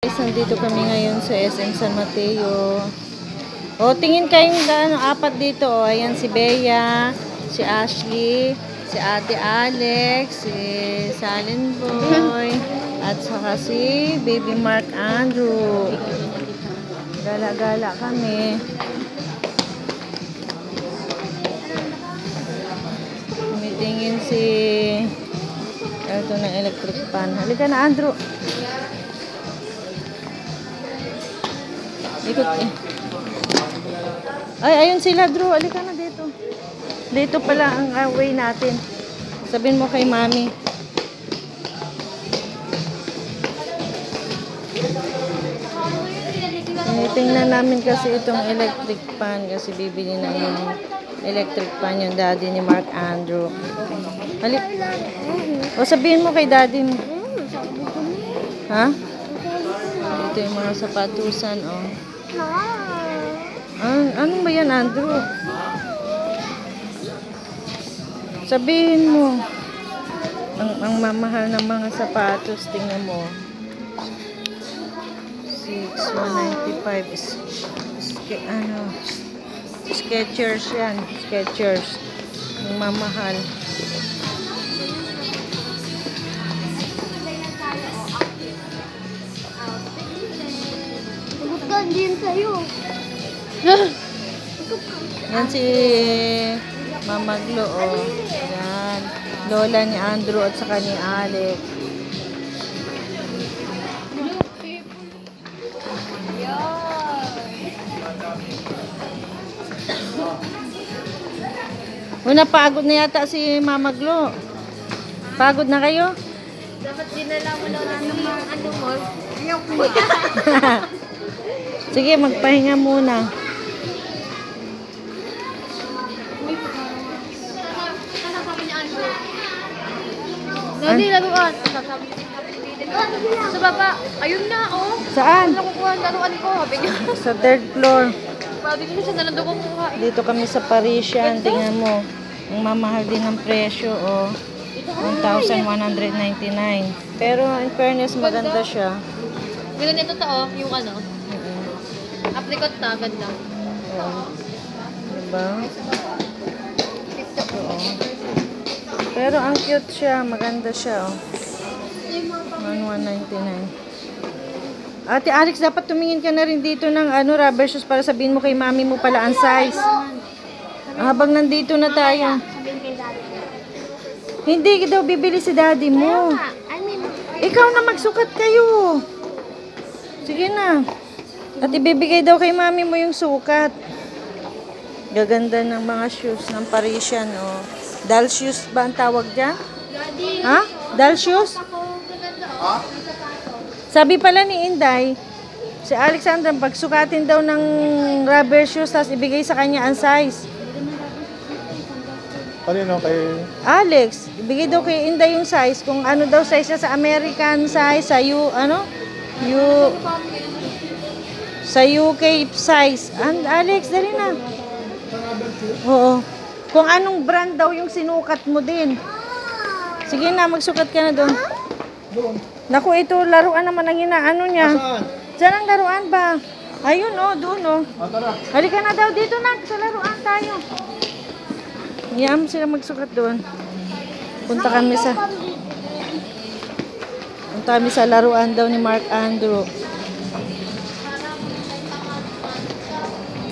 Nandito kami ngayon sa SM San Mateo. O, tingin kayong apat dito. O, ayan si Bea, si Ashley, si Ate Alex, si Salen Boy, at saka si Baby Mark Andrew. Gala-gala kami. Tumitingin si ito ng electric pan. Halika na, Andrew. Ikot eh. Ay, ayun sila, Drew. Halika na dito. Dito pala ang way natin. Sabihin mo kay Mami. Tingnan namin kasi itong electric pan kasi bibili na yung electric pan yung daddy ni Mark Andrew. Halik. O, sabihin mo kay daddy mo. Ha? Ito yung mga sapatusan, oh. Ano ba yan, Andrew? Sabihin mo. Ang mamahal ng mga sapatos, tingnan mo. 6,195. Skechers yan. Skechers. Ang mamahal. Bukan din sa'yo. Yan si Mama Glo, oh. Yan. Lola ni Andrew at saka ni Alex. Pagod na yata si Mama Glo. Pagod na kayo? Dapat dinala mo Lola ng mga ano mo. Sige, magpahinga muna. Dali, laruan. Sa baba. Ayun na, oh. Saan? Nakukuha ang laruan ko. Sabi niya. Sa third floor. Sabi niya siya na lang daw kukuha. Dito kami sa Parisian. Tingnan mo. Ang mamahal din ng presyo, oh. 1,199. Pero in fairness, maganda siya. Ganun ito to, yung ano. Apricot na, ganda. Oo. Diba? Oo. Pero ang cute siya. Maganda siya, oh. 1,199. Ate Alex, dapat tumingin ka na rin dito ng rubber shoes para sabihin mo kay mami mo pala ang size. Habang nandito na tayo. Hindi daw bibili si daddy mo. Ikaw na magsukat kayo. Sige na. At ibibigay daw kay mami mo yung sukat. Gaganda ng mga shoes ng Parisian, oh. Doll shoes ba ang tawag dyan? Ha? Doll shoes? Sabi pala ni Inday, si Alexandra, pagsukatin daw ng rubber shoes, tapos ibigay sa kanya ang size. Kanino kay... Alex, ibigay daw kay Inday yung size, kung ano daw size niya sa American size, sa sa UK size. Alex, dali na. Oo. Kung anong brand daw yung sinukat mo din. Sige na, magsukat ka na doon. Naku, ito, laruan naman ang inaano niya. Saan? Diyan ang laruan ba? Ayun, oh, doon, oh. Tara. Halika na daw dito na, sa laruan tayo. Iyam sila magsukat doon. Punta kami sa laruan daw ni Mark Andrew.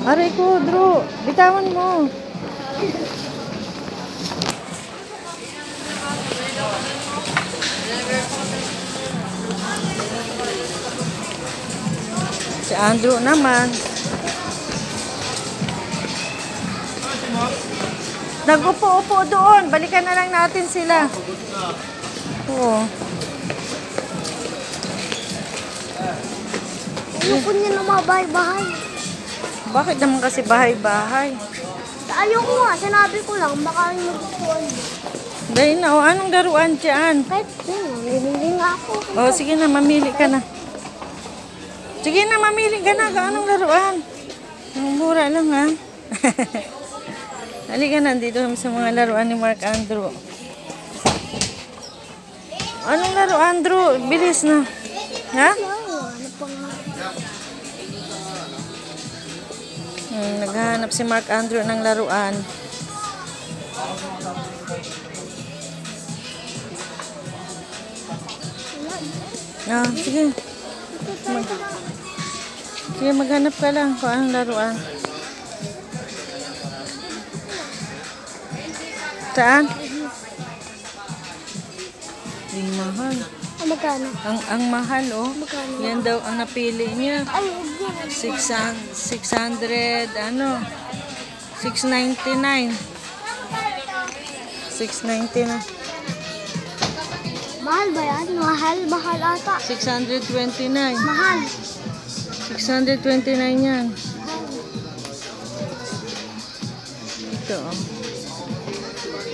Aray ko, Drew. Bitawan mo. Si Andrew naman. Nag-upo-upo doon. Balikan na lang natin sila. Oo. Ayoko niya na mga bahay-bahay. Bakit naman kasi bahay-bahay? Ayoko nga, sinabi ko lang, baka yung magustuhan mo. Dahil na, oh, anong laruan dyan? Kahit namimili nga ako. Oh, sige na, mamili ka na. Sige na, mamili ka na. Anong laruan? Ang mura lang, ha? Halika, nandito kami sa mga laruan ni Mark Andrew. Anong laruan, Andrew? Bilis na. Ha? Ano pang Naghahanap si Mark Andrew ng laruan. Sige. Sige, maghanap ka lang kung anong laruan. Saan? Ang mahal. Magkano? Ang mahal, oh. Magkano? Yan daw ang napili niya. Ay, 600, 699. 699. mahal ba yan? Mahal ata. 629. Mahal. 629 yan. Ito, oh.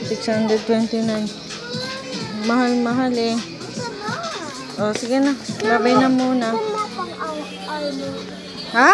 629. Mahal eh. Oh, sige na. Labay na muna. Kumapang ang ano. Ha?